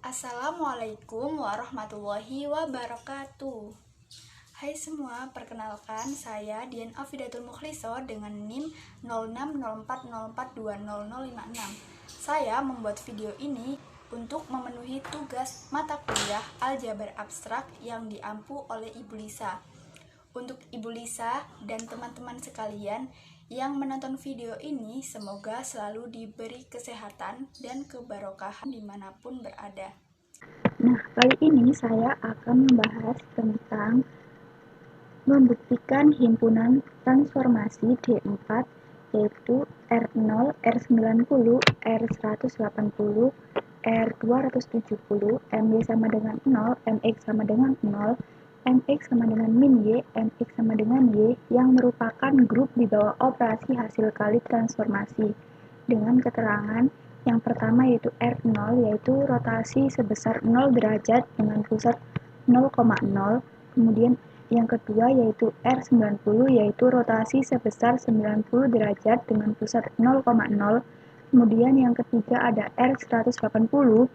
Assalamualaikum warahmatullahi wabarakatuh. Hai semua, perkenalkan saya Dian Afidatul Mukhliso dengan NIM 060404200056. Saya membuat video ini untuk memenuhi tugas mata kuliah Aljabar Abstrak yang diampu oleh Ibu Lisa. Untuk Ibu Lisa dan teman-teman sekalian yang menonton video ini, semoga selalu diberi kesehatan dan kebarokahan dimanapun berada. Nah, kali ini saya akan membahas tentang membuktikan himpunan transformasi D4, yaitu R0, R90, R180, R270, MY sama dengan 0, MX sama dengan 0, MX sama dengan min Y, MX sama dengan Y, yang merupakan grup di bawah operasi hasil kali transformasi, dengan keterangan yang pertama yaitu R0, yaitu rotasi sebesar 0 derajat dengan pusat 0,0, kemudian yang kedua yaitu R90, yaitu rotasi sebesar 90 derajat dengan pusat 0,0, kemudian yang ketiga ada R180,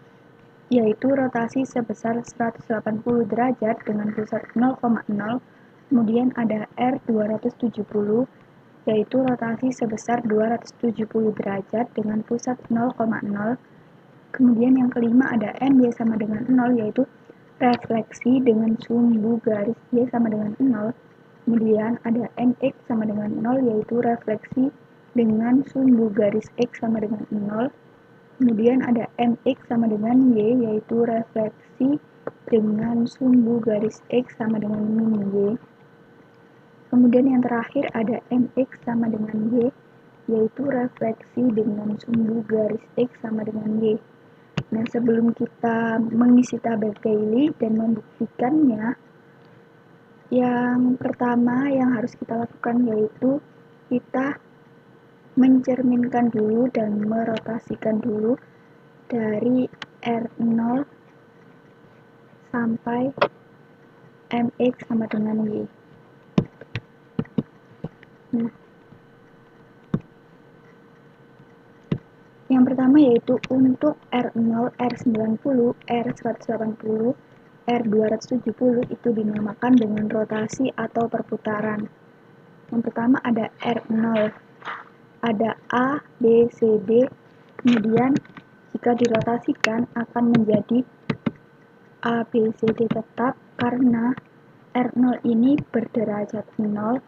yaitu rotasi sebesar 180 derajat dengan pusat 0,0, kemudian ada R270, yaitu rotasi sebesar 270 derajat dengan pusat 0,0, kemudian yang kelima ada MY sama dengan 0, yaitu refleksi dengan sumbu garis Y sama dengan 0, kemudian ada MX sama dengan 0, yaitu refleksi dengan sumbu garis X sama dengan 0, kemudian ada MX sama dengan Y, yaitu refleksi dengan sumbu garis X sama dengan min Y. Kemudian yang terakhir ada MX sama dengan Y, yaitu refleksi dengan sumbu garis X sama dengan Y. Nah, sebelum kita mengisi tabel Cayley dan membuktikannya, yang pertama yang harus kita lakukan yaitu kita mencerminkan dulu dan merotasikan dulu dari R0 sampai MX sama dengan Y. Nah, yang pertama yaitu untuk R0, R90, R180, R270 itu dinamakan dengan rotasi atau perputaran. Yang pertama ada R0, ada A, B, C, D, kemudian jika dirotasikan akan menjadi A, B, C, D tetap karena R0 ini berderajat 0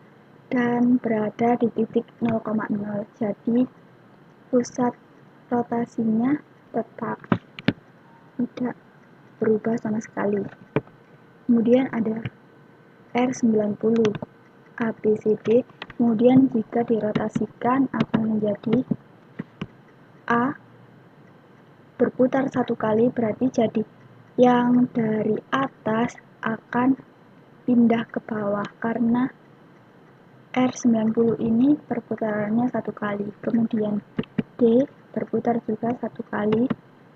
dan berada di titik 0,0, jadi pusat rotasinya tetap tidak berubah sama sekali. Kemudian ada R90, A, B, C, D, kemudian jika dirotasikan akan menjadi A berputar satu kali, berarti jadi yang dari atas akan pindah ke bawah karena R90 ini perputarannya satu kali. Kemudian D berputar juga satu kali,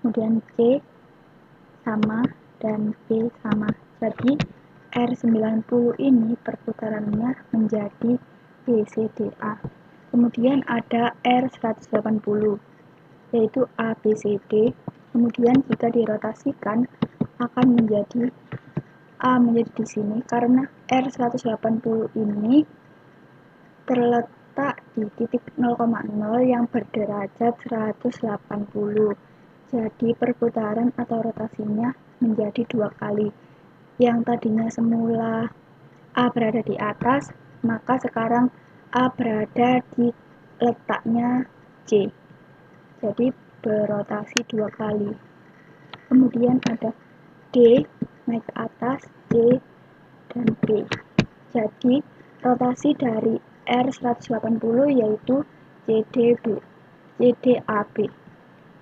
kemudian C sama dan B sama. Jadi R90 ini perputarannya menjadi BCDA. Kemudian ada R180, yaitu ABCD. Kemudian jika dirotasikan akan menjadi A menjadi di sini karena R180 ini terletak di titik 0,0 yang berderajat 180. Jadi perputaran atau rotasinya menjadi dua kali. Yang tadinya semula A berada di atas, maka sekarang A berada di letaknya C. Jadi berotasi dua kali. Kemudian ada D naik ke atas, C dan B. Jadi rotasi dari R180 yaitu CDB, CDAB.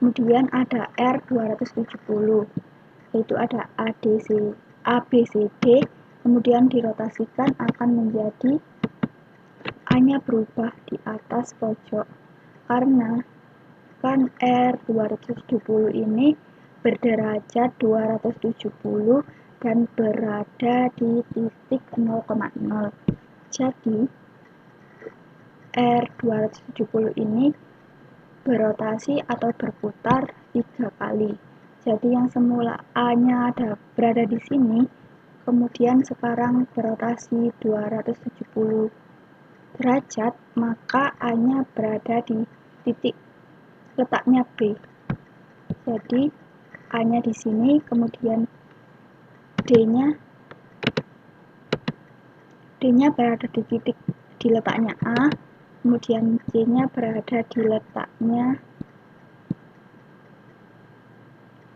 Kemudian ada R270, yaitu ada ADC, ABCD, kemudian dirotasikan akan menjadi A-nya berubah di atas pojok karena kan R270 ini berderajat 270 dan berada di titik 0,0. Jadi R270 ini berotasi atau berputar 3 kali. Jadi yang semula A-nya berada di sini, kemudian sekarang berotasi 270 derajat, maka A-nya berada di titik letaknya B. Jadi A-nya di sini, kemudian D-nya berada di titik di letaknya A, kemudian C-nya berada di letaknya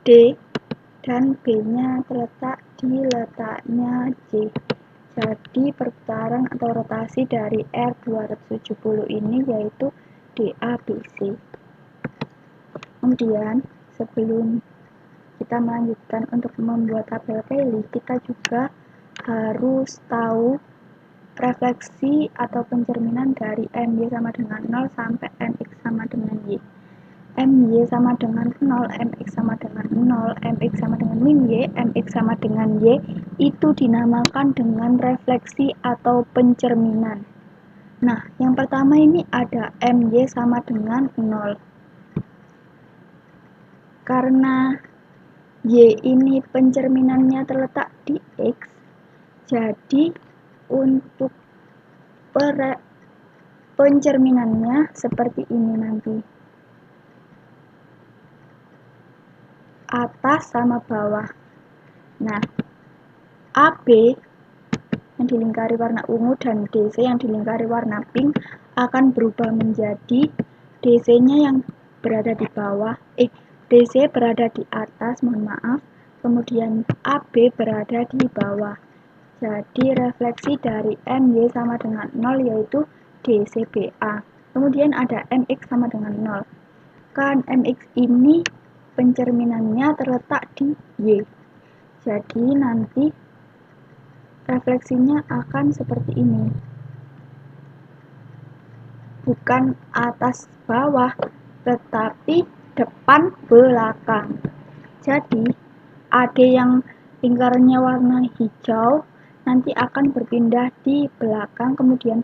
D, dan B-nya terletak di letaknya C. Jadi perputaran atau rotasi dari R270 ini yaitu DABC. Kemudian sebelum kita melanjutkan untuk membuat tabel Cayley, kita juga harus tahu refleksi atau pencerminan dari MY sama dengan 0 sampai MX sama dengan Y. MY sama dengan 0, MX sama dengan 0, MX sama dengan min Y, MX sama dengan Y, itu dinamakan dengan refleksi atau pencerminan. Nah, yang pertama ini ada MY sama dengan 0. Karena Y ini pencerminannya terletak di X, jadi untuk pencerminannya seperti ini nanti. Atas sama bawah. Nah, AB yang dilingkari warna ungu dan DC yang dilingkari warna pink akan berubah menjadi DC-nya yang berada di bawah, DC berada di atas, mohon maaf, kemudian AB berada di bawah. Jadi refleksi dari MY sama dengan 0 yaitu DCBA. Kemudian ada MX sama dengan 0. Kan MX ini pencerminannya terletak di Y. Jadi nanti refleksinya akan seperti ini. Bukan atas bawah, tetapi depan belakang. Jadi AD yang lingkarannya warna hijau nanti akan berpindah di belakang, kemudian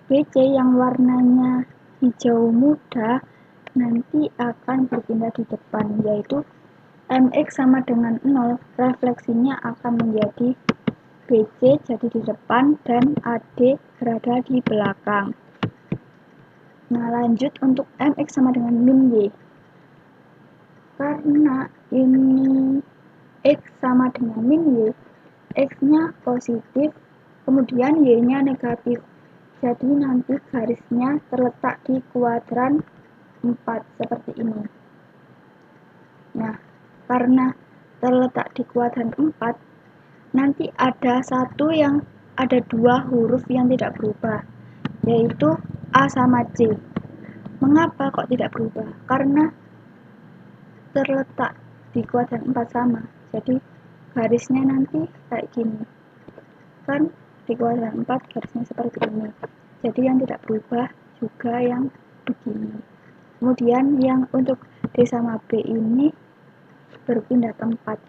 BC yang warnanya hijau muda nanti akan berpindah di depan, yaitu MX sama dengan 0, refleksinya akan menjadi BC jadi di depan dan AD berada di belakang. Nah, lanjut untuk MX sama dengan min Y. Karena ini X sama dengan min Y, X-nya positif, kemudian Y-nya negatif. Jadi nanti garisnya terletak di kuadran 4 seperti ini. Nah, karena terletak di kuadran 4, nanti ada dua huruf yang tidak berubah, yaitu A sama C. Mengapa kok tidak berubah? Karena terletak di kuadran 4 sama, jadi garisnya nanti kayak gini. Kan di kuadran 4 garisnya seperti ini. Jadi yang tidak berubah juga yang begini. Kemudian yang untuk D sama B ini berpindah tempat.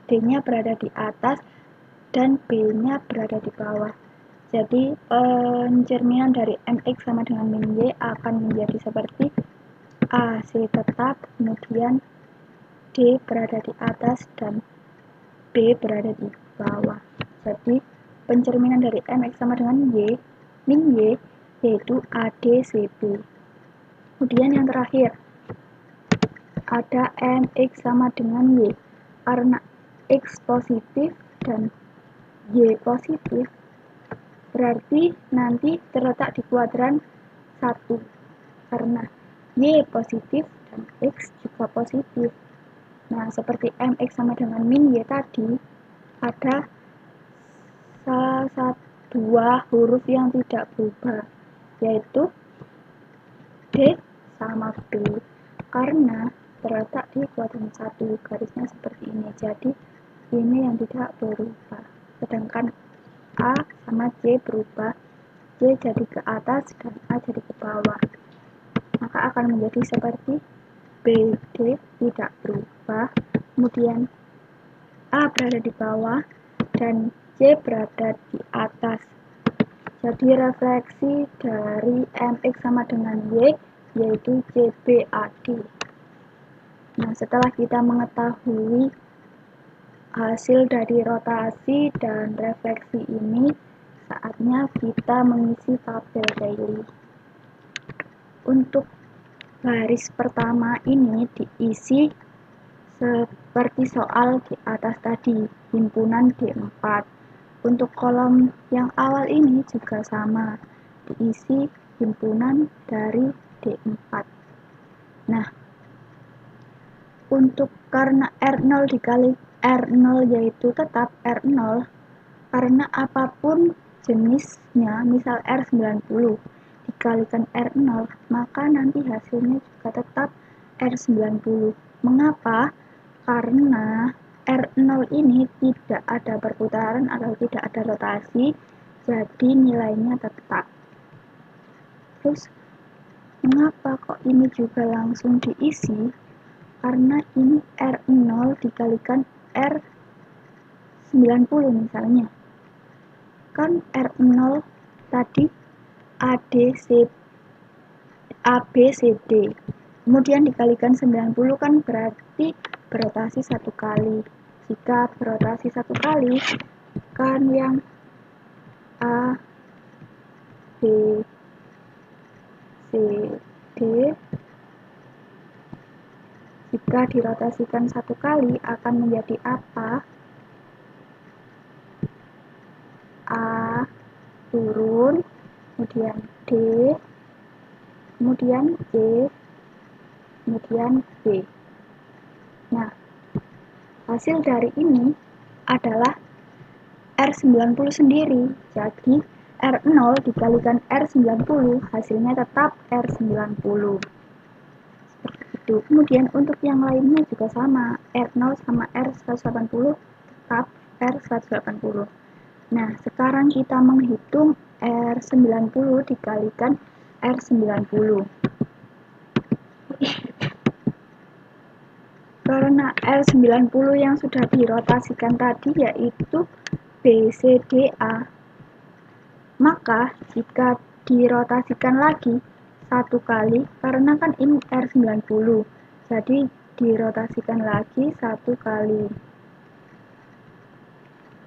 D-nya berada di atas dan B-nya berada di bawah. Jadi pencerminan dari MX sama dengan min Y akan menjadi seperti AC tetap, kemudian D berada di atas dan B berada di bawah. Jadi pencerminan dari MX sama dengan Y, min Y, yaitu ADCB. Kemudian yang terakhir, ada MX sama dengan Y. Karena X positif dan Y positif, berarti nanti terletak di kuadran 1. Karena Y positif dan X juga positif. Nah, seperti MX sama dengan min Y tadi, ada dua huruf yang tidak berubah, yaitu D sama B, karena terletak di kuadran 1, garisnya seperti ini. Jadi ini yang tidak berubah, sedangkan A sama C berubah, C jadi ke atas dan A jadi ke bawah, maka akan menjadi seperti BD tidak berubah, kemudian A berada di bawah dan C berada di atas. Jadi refleksi dari MX sama dengan Y yaitu CBAD. Nah, setelah kita mengetahui hasil dari rotasi dan refleksi ini, saatnya kita mengisi tabel daily. Untuk baris pertama ini diisi seperti soal di atas tadi, himpunan D4. Untuk kolom yang awal ini juga sama, diisi himpunan dari D4. Nah, untuk karena R0 dikali R0 yaitu tetap R0, karena apapun jenisnya, misal R90 dikalikan R0, maka nanti hasilnya juga tetap R90. Mengapa? Karena R0 ini tidak ada perputaran atau tidak ada rotasi, jadi nilainya tetap. Terus, mengapa kok ini juga langsung diisi? Karena ini R0 dikalikan R90 misalnya. Kan R0 tadi ABCD. Kemudian dikalikan 90 kan berarti berotasi satu kali. Jika berotasi satu kali, kan yang A, B, C, D jika dirotasikan satu kali akan menjadi apa? A turun, kemudian D, kemudian C, kemudian B. Nah, hasil dari ini adalah R90 sendiri. Jadi, R0 dikalikan R90, hasilnya tetap R90. Seperti itu. Kemudian untuk yang lainnya juga sama. R0 sama R180 tetap R180. Nah, sekarang kita menghitung R90 dikalikan R90. Karena R90 yang sudah dirotasikan tadi yaitu BCDA, maka jika dirotasikan lagi satu kali, karena kan ini R90, jadi dirotasikan lagi satu kali.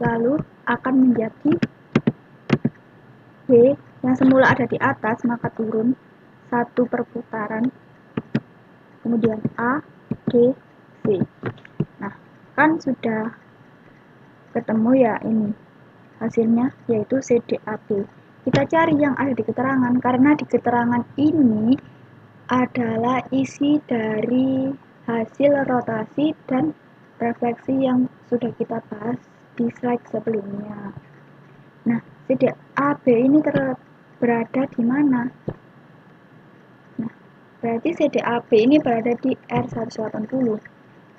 Lalu akan menjadi B yang semula ada di atas, maka turun satu perputaran, kemudian A, D, C. Nah, kan sudah ketemu ya ini hasilnya, yaitu CDAB. Kita cari yang ada di keterangan, karena di keterangan ini adalah isi dari hasil rotasi dan refleksi yang sudah kita bahas di slide sebelumnya. Nah, CDAB ini berada di mana? Nah, berarti CDAB ini berada di R180.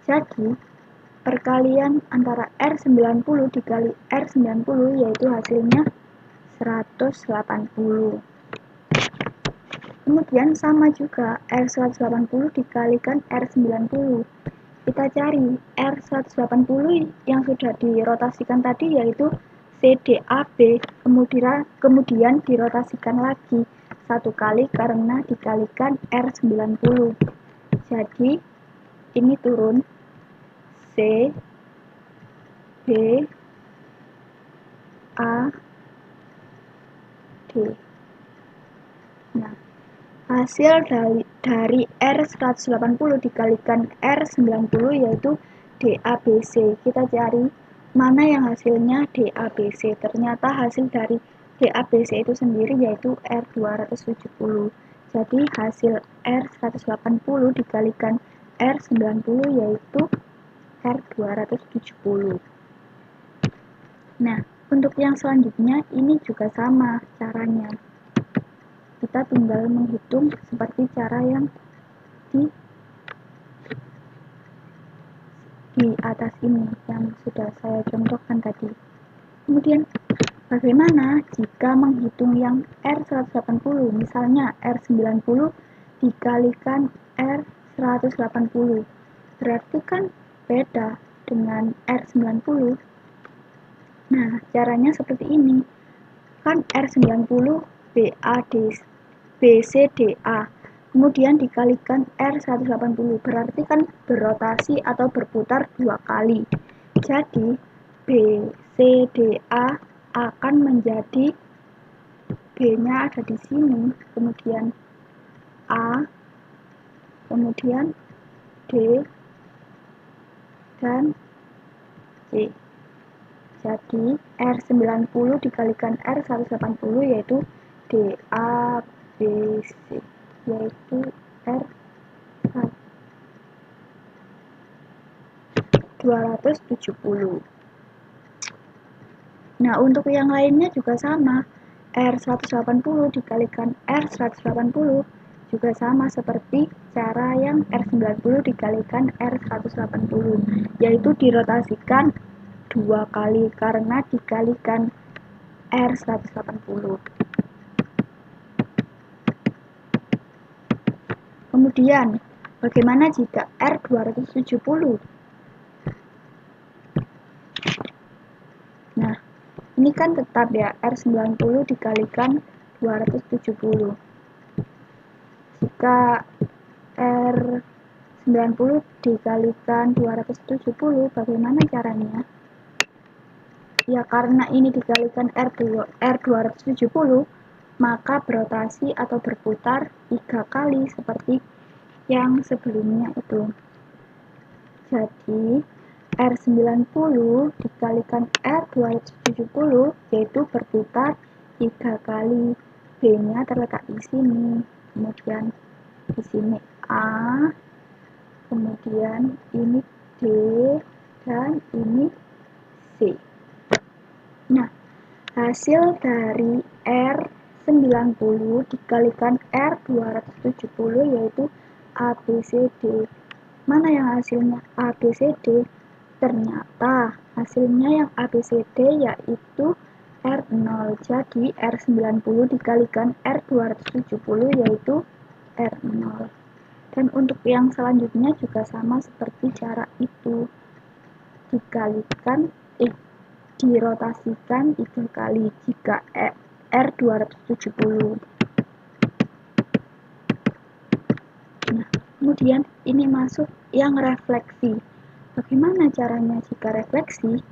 Jadi, perkalian antara R90 dikali R90 yaitu hasilnya 180. Kemudian sama juga R180 dikalikan R90. Kita cari R180 yang sudah dirotasikan tadi yaitu CDAB, kemudian dirotasikan lagi satu kali karena dikalikan R90. Jadi ini turun C, B, A, D. Nah, hasil dari R180 dikalikan R90 yaitu DABC. Kita cari mana yang hasilnya DABC. Ternyata hasil dari DABC itu sendiri yaitu R270. Jadi hasil R180 dikalikan R90 yaitu R270. Nah, untuk yang selanjutnya ini juga sama caranya. Kita tinggal menghitung seperti cara yang di atas ini yang sudah saya contohkan tadi. Kemudian bagaimana jika menghitung yang R180, misalnya R90 dikalikan R180, berarti kan beda dengan R90. Nah, caranya seperti ini. Kan R90 BCDA, kemudian dikalikan R180, berarti kan berrotasi atau berputar 2 kali. Jadi B, C, D, A akan menjadi B-nya ada di sini, kemudian A, kemudian D, dan C. Jadi R90 dikalikan R180 yaitu DA, B, C, yaitu R 270. Nah, untuk yang lainnya juga sama. R180 dikalikan R180 juga sama seperti cara yang R90 dikalikan R180, yaitu dirotasikan 2 kali karena dikalikan R180. Kemudian, bagaimana jika R270? Nah, ini kan tetap ya, R90 dikalikan 270. Jika R90 dikalikan 270, bagaimana caranya? Ya, karena ini dikalikan R270, maka berotasi atau berputar 3 kali seperti yang sebelumnya itu. Jadi, R90 dikalikan R270 yaitu berputar 3 kali. B-nya terletak di sini. Kemudian di sini A, kemudian ini D, dan ini C. Nah, hasil dari R90 dikalikan R270 yaitu ABCD. Mana yang hasilnya ABCD? Ternyata hasilnya yang ABCD yaitu R0. Jadi R90 dikalikan R270 yaitu R0. Dan untuk yang selanjutnya juga sama seperti cara itu. Dirotasikan 3 kali jika R270. Nah, kemudian ini masuk yang refleksi. Bagaimana caranya jika refleksi?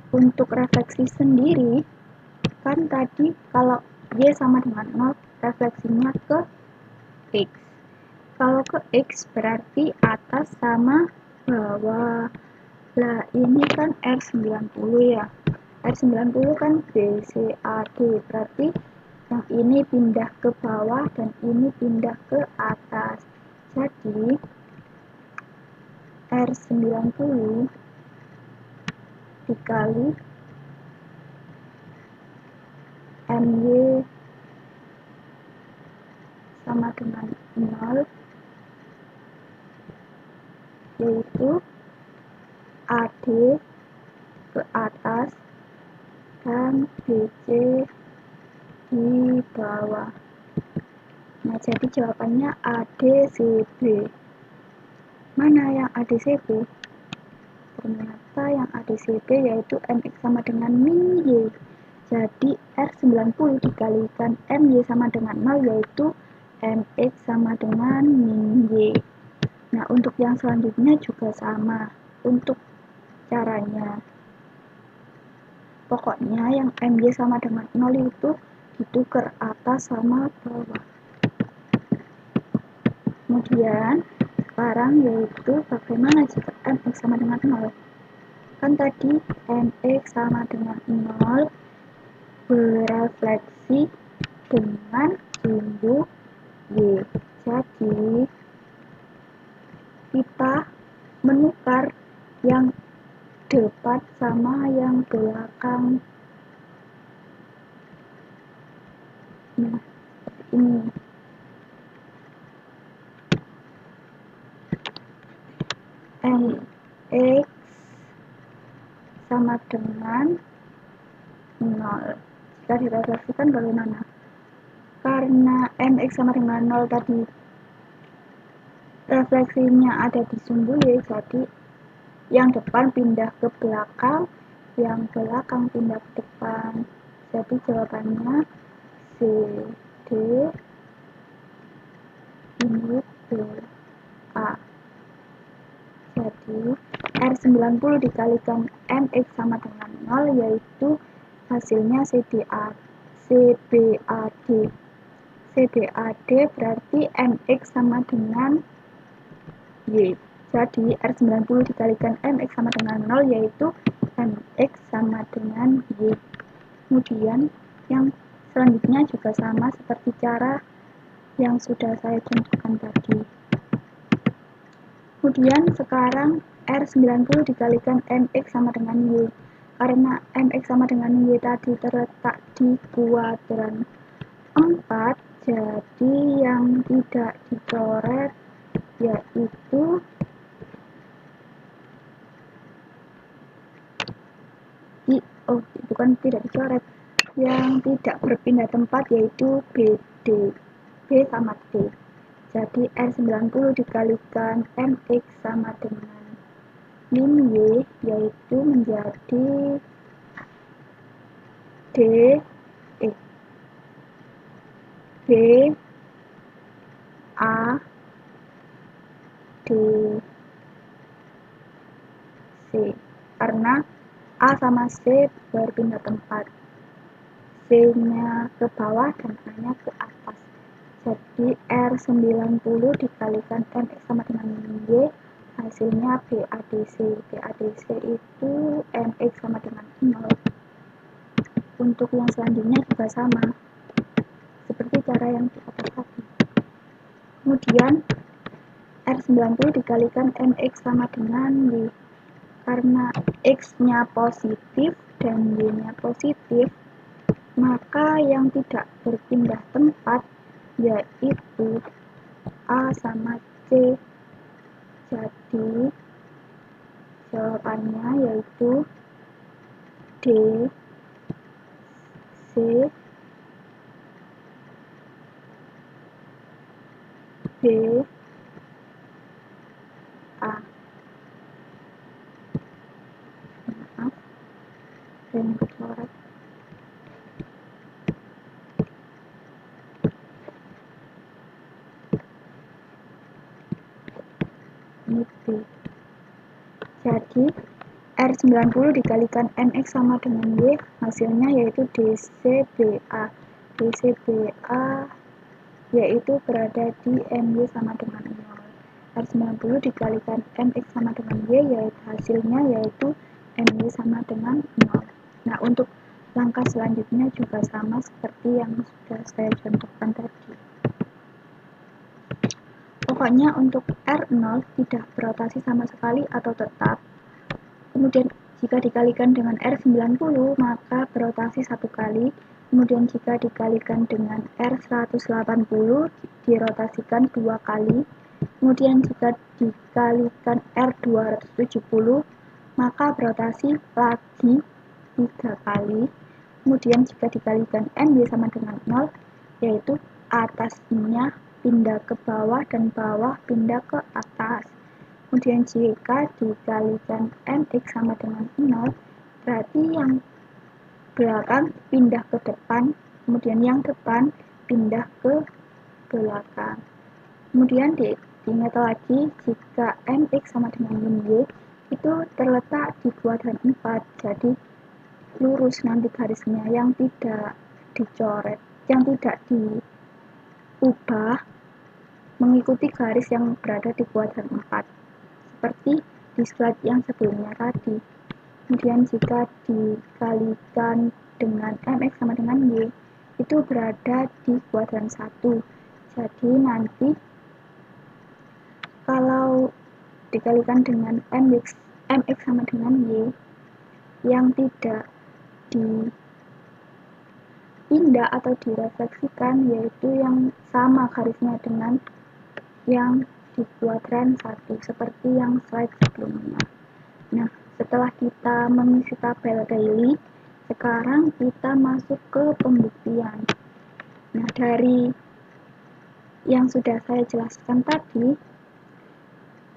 Untuk refleksi sendiri, kan tadi kalau Y sama dengan 0, refleksinya ke X. Kalau ke X berarti atas sama bawah. Lah ini kan R90 ya. R90 kan B, C, A, D. Berarti yang ini pindah ke bawah dan ini pindah ke atas. Jadi R90 dikali MY sama dengan 0, yaitu AD ke atas dan BC di bawah. Nah, jadi jawabannya ADCB. Mana yang ADCB? Ternyata yang ADCB yaitu MX sama dengan min Y. Jadi R90 dikalikan MY sama dengan 0 yaitu MX sama dengan min Y. Nah, untuk yang selanjutnya juga sama. Untuk caranya, pokoknya yang MY sama dengan 0 itu ditukar atas sama bawah. Kemudian sekarang yaitu bagaimana jika MX sama dengan 0? Kan tadi MX sama dengan 0 berefleksi dengan sumbu Y. Jadi kita menukar yang depan sama yang belakang. Nah, seperti ini. MX sama dengan 0. Jika direfleksikan bagaimana? Karena MX sama dengan 0 tadi refleksinya ada di sumbu Y, jadi yang depan pindah ke belakang, yang belakang pindah ke depan. Jadi jawabannya C, D, ini B, A. Jadi R90 dikalikan MX sama dengan 0 yaitu hasilnya CBAD. CBAD berarti MX sama dengan Y. Jadi R90 dikalikan MX sama dengan 0 yaitu MX sama dengan Y. Kemudian yang selanjutnya juga sama seperti cara yang sudah saya contohkan tadi. Kemudian sekarang R90 dikalikan MX sama dengan Y. Karena MX sama dengan Y tadi terletak di kuadran 4, jadi yang tidak dicoret yaitu bukan tidak dicoret, yang tidak berpindah tempat yaitu BD, B sama D. Jadi R90 dikalikan MX sama dengan min Y yaitu menjadi B A D C, karena A sama C berpindah tempat, C-nya ke bawah dan A-nya ke atas. Jadi R90 dikalikan MX sama dengan Y, hasilnya BADC. BADC itu MX sama dengan 0. Untuk yang selanjutnya juga sama, seperti cara yang di atas tadi. Kemudian R90 dikalikan MX sama dengan Y. Karena X-nya positif dan Y-nya positif, maka yang tidak berpindah tempat yaitu A sama C. Jadi jawabannya yaitu D, C, B, A. Maaf, yang dicoret. Ini B. Jadi R90 dikalikan MX sama dengan Y, hasilnya yaitu DCBA. DCBA yaitu berada di MY sama dengan 0. R90 dikalikan MX sama dengan Y, yaitu hasilnya yaitu MY sama dengan 0. Nah, untuk langkah selanjutnya juga sama seperti yang sudah saya contohkan tadi. Pokoknya untuk R0 tidak berotasi sama sekali atau tetap. Kemudian jika dikalikan dengan R90 maka berotasi satu kali. Kemudian jika dikalikan dengan R180 dirotasikan dua kali. Kemudian jika dikalikan R270 maka berotasi lagi 3 kali. Kemudian jika dikalikan MY sama dengan 0 yaitu atasnya pindah ke bawah dan bawah pindah ke atas. Kemudian jika dikalikan MX sama dengan 0 berarti yang belakang pindah ke depan, kemudian yang depan pindah ke belakang. Kemudian diingat lagi jika MX sama dengan min Y itu terletak di kuadran 4, jadi lurus nanti garisnya, yang tidak dicoret, yang tidak diubah mengikuti garis yang berada di kuadran 4 seperti di slide yang sebelumnya tadi. Kemudian jika dikalikan dengan MX sama dengan Y itu berada di kuadran 1, jadi nanti kalau dikalikan dengan MX sama dengan Y yang tidak dipindah atau direfleksikan yaitu yang sama garisnya dengan yang di kuadran 1 seperti yang slide sebelumnya. Nah, setelah kita mengisi tabel daily, sekarang kita masuk ke pembuktian. Nah, dari yang sudah saya jelaskan tadi,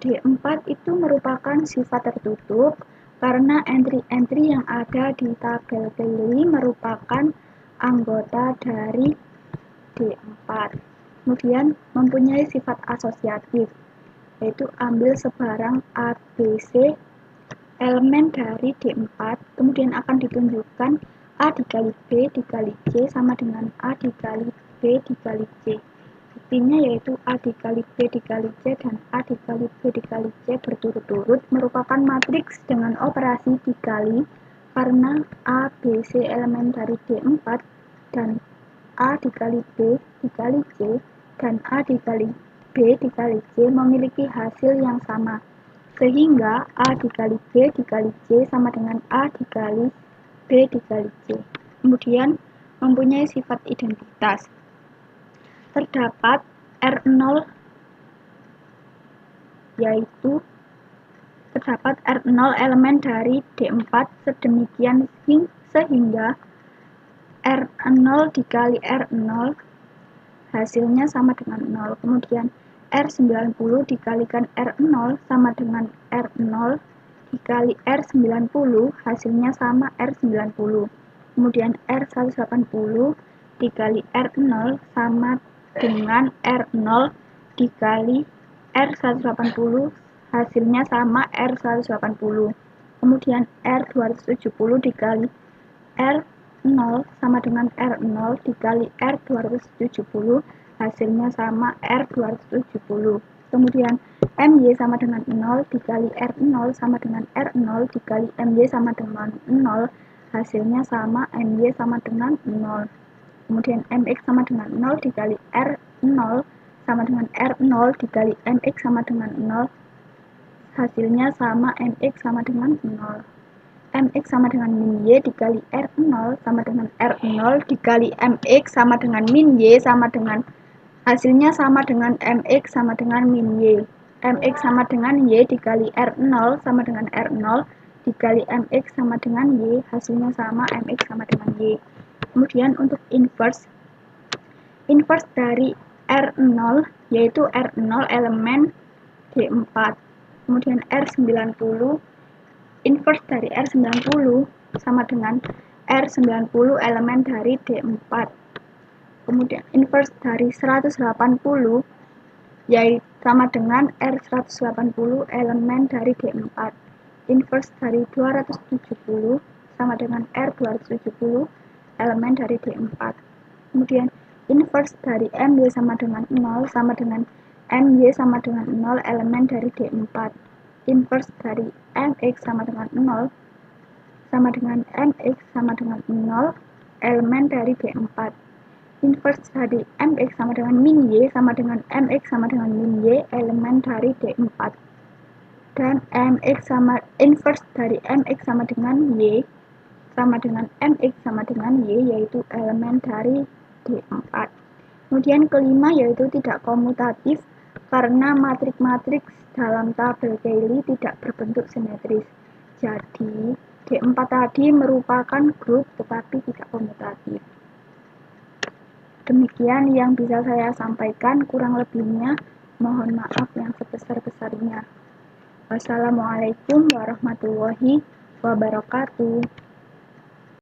D4 itu merupakan sifat tertutup karena entry-entry yang ada di tabel daily merupakan anggota dari D4. Kemudian mempunyai sifat asosiatif, yaitu ambil sebarang A, B, C elemen dari D4, kemudian akan ditunjukkan A dikali B dikali C sama dengan A dikali B dikali C. Buktinya yaitu A dikali B dikali C dan A dikali B dikali C berturut-turut merupakan matriks dengan operasi dikali karena A, B, C elemen dari D4 dan A dikali B dikali C dan A dikali B dikali C memiliki hasil yang sama. Sehingga A dikali B dikali C sama dengan A dikali B dikali C. Kemudian mempunyai sifat identitas. Terdapat R0 yaitu terdapat R0 elemen dari D4 sedemikian sehingga R0 dikali R0 hasilnya sama dengan 0. Kemudian R90 dikalikan R0 sama dengan R0 dikali R90 hasilnya sama R90. Kemudian R180 dikali R0 sama dengan R0 dikali R180 hasilnya sama R180. Kemudian R270 dikali R0 sama dengan R0 dikali R270 hasilnya sama R270. Kemudian MY sama dengan 0 dikali R0 sama dengan R0 dikali MY sama dengan 0 hasilnya sama MY sama dengan 0. Kemudian MX sama dengan 0 dikali R0 sama dengan R0 dikali MX sama dengan 0 hasilnya sama MX sama dengan 0. MX sama dengan min Y dikali R0 sama dengan R0 dikali MX sama dengan min Y sama dengan hasilnya sama dengan MX sama dengan min Y. MX sama dengan Y dikali R0 sama dengan R0 dikali MX sama dengan Y hasilnya sama MX sama dengan Y. Kemudian untuk inverse dari R0 yaitu R0 elemen D4. Kemudian R90 inverse dari R90 sama dengan R90 elemen dari D4. Kemudian inverse dari 180 yaitu sama dengan R180 elemen dari D4. Inverse dari 270 sama dengan R270 elemen dari D4. Kemudian inverse dari MY sama dengan 0 sama dengan MY sama dengan 0 elemen dari D4. Inverse dari MX sama dengan 0 sama dengan MX sama dengan 0 elemen dari D4. Inverse dari MX sama dengan min Y sama dengan MX sama dengan min Y elemen dari D4. Dan inverse dari MX sama dengan Y sama dengan MX sama dengan Y yaitu elemen dari D4. Kemudian kelima yaitu tidak komutatif karena matrik-matriks dalam tabel Cayley tidak berbentuk simetris. Jadi D4 tadi merupakan grup tetapi tidak komutatif. Demikian yang bisa saya sampaikan, kurang lebihnya mohon maaf yang sebesar-besarnya. Wassalamualaikum warahmatullahi wabarakatuh.